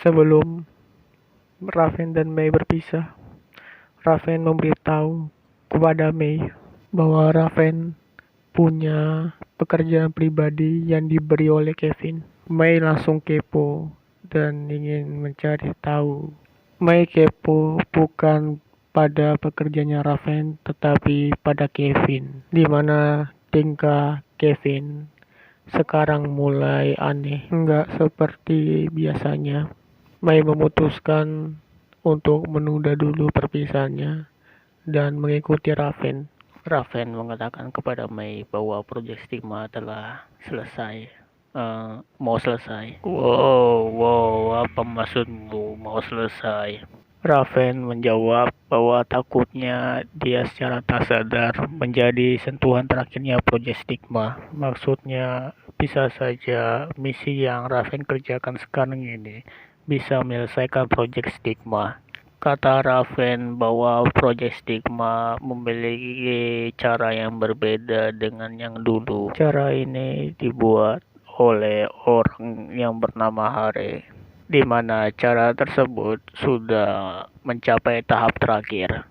Sebelum Raven dan Mei berpisah, Raven memberitahu kepada Mei bahwa Raven punya pekerjaan pribadi yang diberi oleh Kevin. Mei langsung kepo dan ingin mencari tahu. Mei kepo bukan pada pekerjaannya Raven, tetapi pada Kevin, di mana tingkah Kevin sekarang mulai aneh, nggak seperti biasanya. Mei memutuskan untuk menunda dulu perpisahannya dan mengikuti Raven. Raven mengatakan kepada Mei bahwa proyek Stigma telah selesai. Mau selesai. Wow, apa maksudmu mau selesai? Raven menjawab bahwa takutnya dia secara tak sadar menjadi sentuhan terakhirnya proyek Stigma. Maksudnya bisa saja misi yang Raven kerjakan sekarang ini bisa menyelesaikan proyek Stigma. Kata Raven bahwa proyek Stigma memiliki cara yang berbeda dengan yang dulu. Cara ini dibuat oleh orang yang bernama Hare, di mana cara tersebut sudah mencapai tahap terakhir.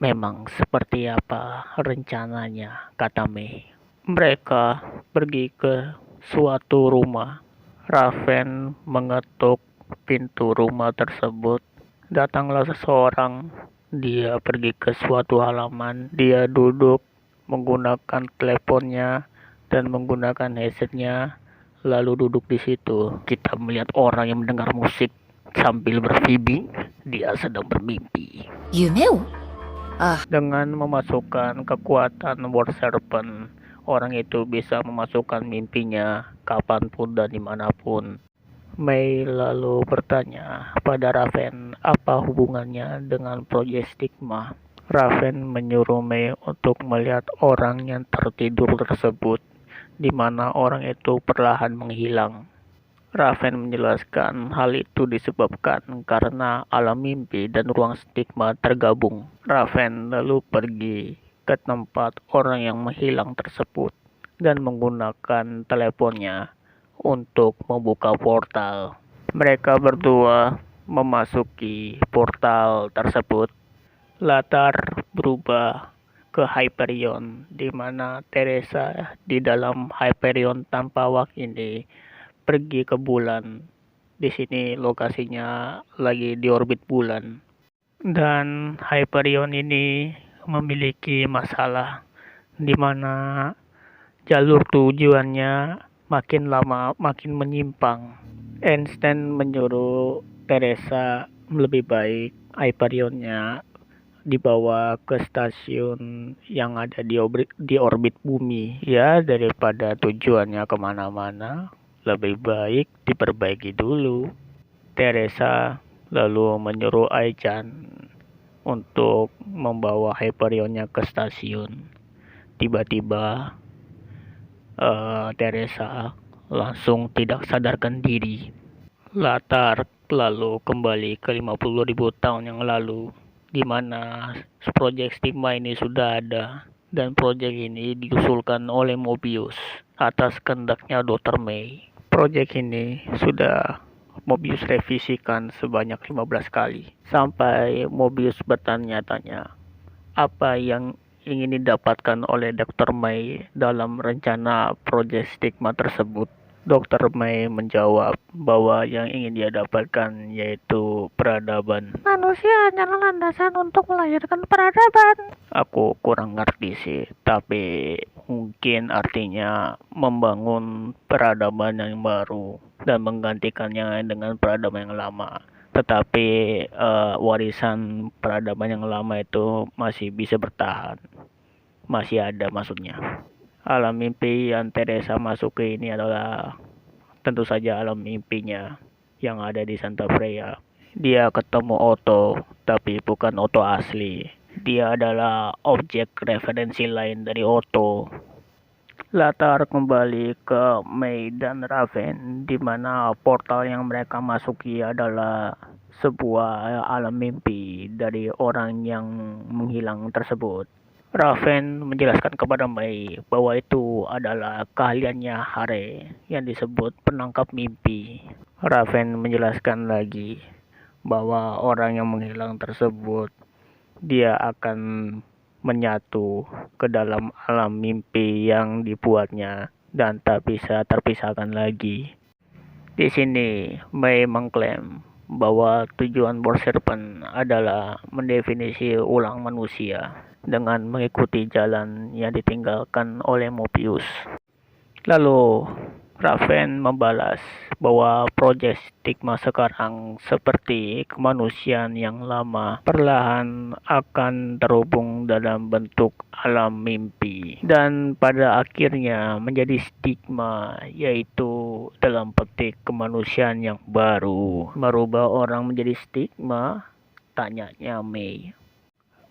Memang seperti apa rencananya, kata Mei. Mereka pergi ke suatu rumah. Raven mengetuk pintu rumah tersebut. Datanglah seseorang. Dia pergi ke suatu halaman. Dia duduk menggunakan teleponnya dan menggunakan headsetnya, lalu duduk di situ. Kita melihat orang yang mendengar musik sambil berfibing. Dia sedang bermimpi. Dengan memasukkan kekuatan Word Serpent, orang itu bisa memasukkan mimpinya kapanpun dan dimanapun. Mei lalu bertanya pada Raven apa hubungannya dengan proyek Stigma. Raven menyuruh Mei untuk melihat orang yang tertidur tersebut, di mana orang itu perlahan menghilang. Raven menjelaskan hal itu disebabkan karena alam mimpi dan ruang Stigma tergabung. Raven lalu pergi ke tempat orang yang menghilang tersebut dan menggunakan teleponnya untuk membuka portal. Mereka berdua memasuki portal tersebut. Latar berubah ke Hyperion, di mana Teresa di dalam Hyperion tanpa wak ini pergi ke bulan. Di sini lokasinya lagi di orbit bulan. Dan Hyperion ini memiliki masalah, di mana jalur tujuannya makin lama makin menyimpang. Einstein menyuruh Teresa lebih baik Hyperionnya dibawa ke stasiun yang ada di orbit bumi. Ya, daripada tujuannya kemana-mana, lebih baik diperbaiki dulu. Teresa lalu menyuruh Aichan untuk membawa Hyperionnya ke stasiun. Tiba-tiba Teresa langsung tidak sadarkan diri. Latar lalu kembali ke 50.000 tahun yang lalu, di mana proyek Stigma ini sudah ada, dan proyek ini diusulkan oleh Mobius atas kehendaknya Dr. Mei. Proyek ini sudah Mobius revisikan sebanyak 15 kali, sampai Mobius bertanya-tanya apa yang ingin didapatkan oleh Dr. Mei dalam rencana proyek Stigma tersebut. Dr. Mei menjawab bahwa yang ingin dia dapatkan yaitu peradaban. Manusia hanyalah landasan untuk melahirkan peradaban. Aku kurang ngerti sih, tapi mungkin artinya membangun peradaban yang baru dan menggantikannya dengan peradaban yang lama. Tetapi warisan peradaban yang lama itu masih bisa bertahan. Masih ada maksudnya. Alam mimpi yang Teresa masuk ke ini adalah tentu saja alam mimpinya yang ada di Santa Freya. Dia ketemu Otto, tapi bukan Otto asli. Dia adalah objek referensi lain dari Otto. Latar kembali ke Mei dan Raven, di mana portal yang mereka masuki adalah sebuah alam mimpi dari orang yang menghilang tersebut. Raven menjelaskan kepada Mei bahwa itu adalah keahliannya Hare yang disebut penangkap mimpi. Raven menjelaskan lagi bahwa orang yang menghilang tersebut dia akan menyatu ke dalam alam mimpi yang dibuatnya dan tak bisa terpisahkan lagi. Di sini Mei mengklaim bahwa tujuan Serpent adalah mendefinisi ulang manusia dengan mengikuti jalan yang ditinggalkan oleh Mobius. Lalu Raven membalas bahwa proyek stigma sekarang seperti kemanusiaan yang lama perlahan akan terhubung dalam bentuk alam mimpi dan pada akhirnya menjadi stigma, yaitu dalam petik kemanusiaan yang baru. Merubah orang menjadi stigma? Tanyanya Mei.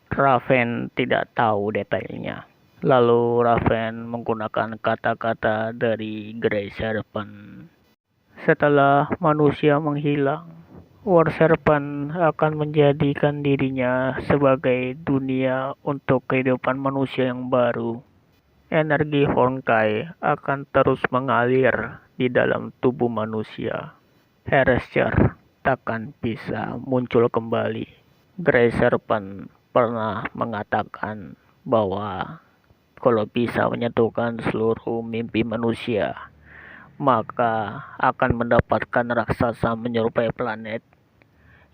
Raven tidak tahu detailnya. Lalu Raven menggunakan kata-kata dari Grey Serpent. Setelah manusia menghilang, War Serpent akan menjadikan dirinya sebagai dunia untuk kehidupan manusia yang baru. Energi Honkai akan terus mengalir di dalam tubuh manusia. Herescher takkan bisa muncul kembali. Grey Serpent pernah mengatakan bahwa kalau bisa menyatukan seluruh mimpi manusia, maka akan mendapatkan raksasa menyerupai planet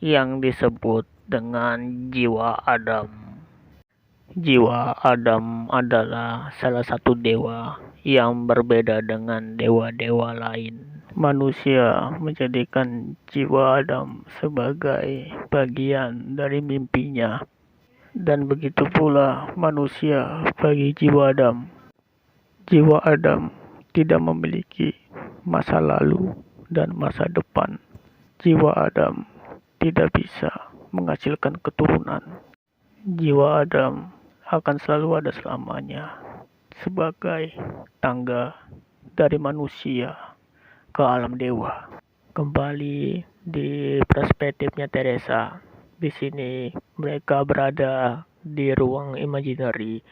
yang disebut dengan jiwa Adam. Jiwa Adam adalah salah satu dewa yang berbeda dengan dewa-dewa lain. Manusia menjadikan jiwa Adam sebagai bagian dari mimpinya. Dan begitu pula manusia bagi jiwa Adam. Jiwa Adam tidak memiliki masa lalu dan masa depan. Jiwa Adam tidak bisa menghasilkan keturunan. Jiwa Adam akan selalu ada selamanya sebagai tangga dari manusia ke alam dewa. Kembali di perspektifnya Teresa. Di sini mereka berada di ruang imaginary,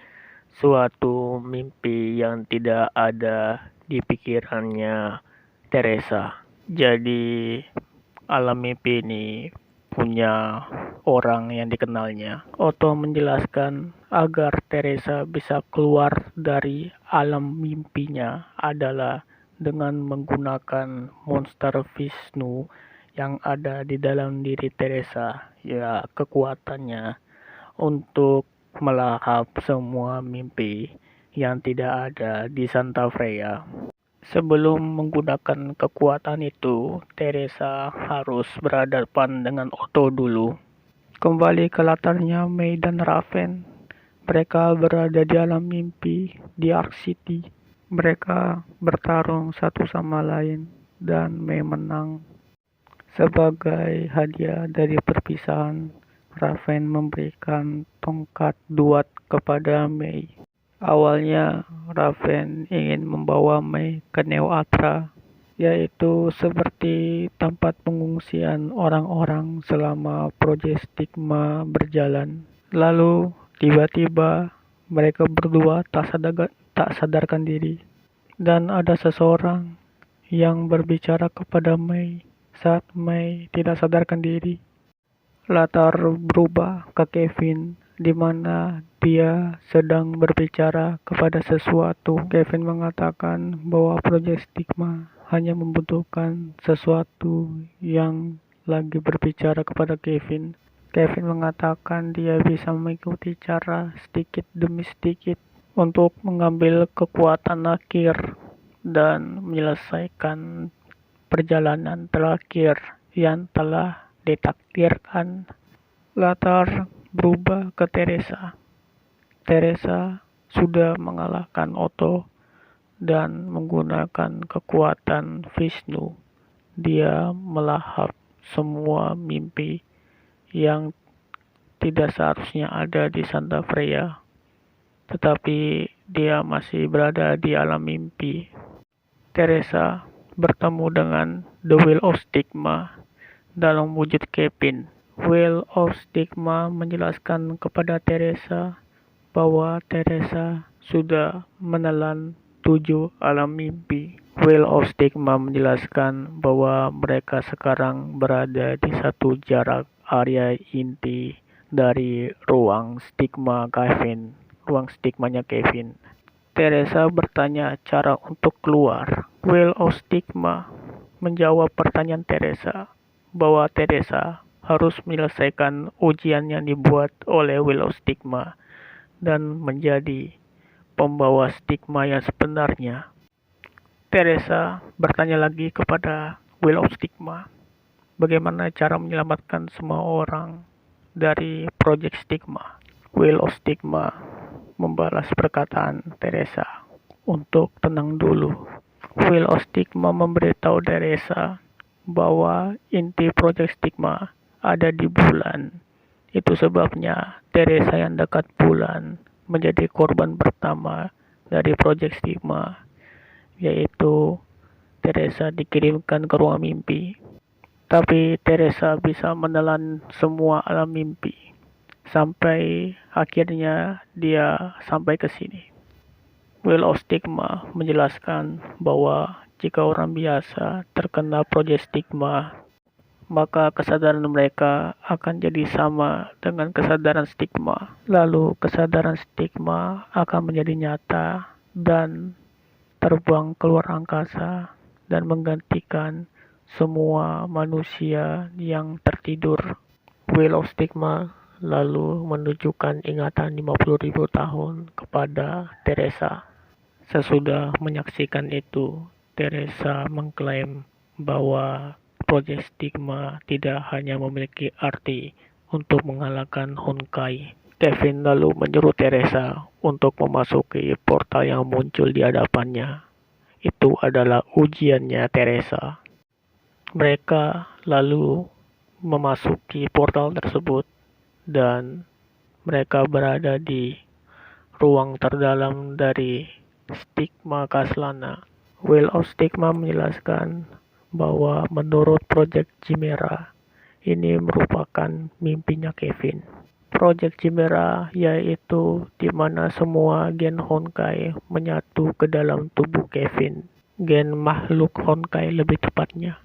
suatu mimpi yang tidak ada di pikirannya Teresa. Jadi alam mimpi ini punya orang yang dikenalnya. Otto menjelaskan agar Teresa bisa keluar dari alam mimpinya adalah dengan menggunakan monster Vishnu yang ada di dalam diri Teresa, ya kekuatannya untuk melahap semua mimpi yang tidak ada di Santa Freya. Sebelum menggunakan kekuatan itu, Teresa harus berhadapan dengan Otto dulu. Kembali ke latarnya Mei dan Raven. Mereka berada di alam mimpi di Ark City. Mereka bertarung satu sama lain dan Mei menang. Sebagai hadiah dari perpisahan, Raven memberikan tongkat duat kepada Mei. Awalnya, Raven ingin membawa Mei ke Neoatra, yaitu seperti tempat pengungsian orang-orang selama proyek stigma berjalan. Lalu, tiba-tiba, mereka berdua tak sadarkan diri. Dan ada seseorang yang berbicara kepada Mei saat Mei tidak sadarkan diri. Latar berubah ke Kevin, di mana dia sedang berbicara kepada sesuatu. Kevin mengatakan bahwa proyek stigma hanya membutuhkan sesuatu yang lagi berbicara kepada Kevin. Kevin mengatakan dia bisa mengikuti cara sedikit demi sedikit untuk mengambil kekuatan akhir dan menyelesaikan perjalanan terakhir yang telah ditakdirkan. Latar berubah ke Teresa. Teresa sudah mengalahkan Otto dan menggunakan kekuatan Vishnu. Dia melahap semua mimpi yang tidak seharusnya ada di Santa Freya, tetapi dia masih berada di alam mimpi. Teresa bertemu dengan The Wheel of Stigma dalam wujud Kevin. Wheel of Stigma menjelaskan kepada Teresa bahwa Teresa sudah menelan 7 alam mimpi. Wheel of Stigma menjelaskan bahwa mereka sekarang berada di satu jarak area inti dari ruang stigmanya Kevin. Teresa bertanya cara untuk keluar. Wheel of Stigma menjawab pertanyaan Teresa bahwa Teresa harus menyelesaikan ujian yang dibuat oleh Wheel of Stigma dan menjadi pembawa stigma yang sebenarnya. Teresa bertanya lagi kepada Wheel of Stigma, bagaimana cara menyelamatkan semua orang dari Project Stigma. Wheel of Stigma membalas perkataan Teresa untuk tenang dulu. Wheel of Stigma memberitahu Teresa bahwa inti Project Stigma ada di bulan. Itu sebabnya Teresa yang dekat bulan menjadi korban pertama dari Project Stigma, yaitu Teresa dikirimkan ke ruang mimpi. Tapi Teresa bisa menelan semua alam mimpi sampai akhirnya dia sampai ke sini. Wheel of Stigma menjelaskan bahwa jika orang biasa terkena Project Stigma, maka kesadaran mereka akan jadi sama dengan kesadaran stigma. Lalu kesadaran stigma akan menjadi nyata dan terbang keluar angkasa dan menggantikan semua manusia yang tertidur. Wheel of Stigma lalu menunjukkan ingatan 50.000 tahun kepada Teresa. Sesudah menyaksikan itu, Teresa mengklaim bahwa Project Stigma tidak hanya memiliki arti untuk mengalahkan Honkai. Kevin lalu menyuruh Teresa untuk memasuki portal yang muncul di hadapannya. Itu adalah ujiannya Teresa. Mereka lalu memasuki portal tersebut dan mereka berada di ruang terdalam dari Stigma Kaslana. Wheel of Stigma menjelaskan bahwa menurut Project Chimera, ini merupakan mimpinya Kevin. Project Chimera yaitu di mana semua gen Honkai menyatu ke dalam tubuh Kevin. Gen makhluk Honkai lebih tepatnya.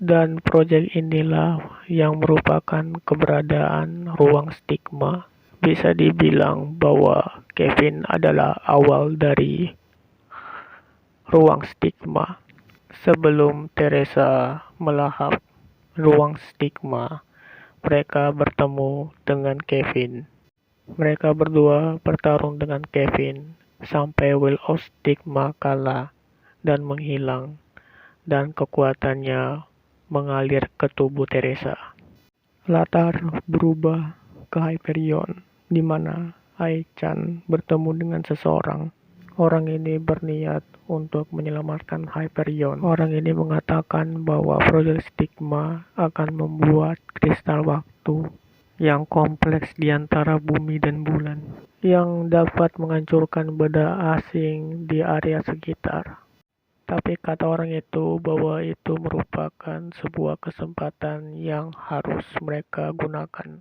Dan project inilah yang merupakan keberadaan ruang stigma. Bisa dibilang bahwa Kevin adalah awal dari ruang stigma. Sebelum Teresa melahap ruang stigma, mereka bertemu dengan Kevin. Mereka berdua bertarung dengan Kevin sampai Wheel of Stigma kalah dan menghilang dan kekuatannya mengalir ke tubuh Teresa. Latar berubah ke Hyperion, di mana Ai-chan bertemu dengan seseorang. Orang ini berniat untuk menyelamatkan Hyperion. Orang ini mengatakan bahwa Project Stigma akan membuat kristal waktu yang kompleks di antara bumi dan bulan, yang dapat menghancurkan benda asing di area sekitar. Tapi kata orang itu bahwa itu merupakan sebuah kesempatan yang harus mereka gunakan.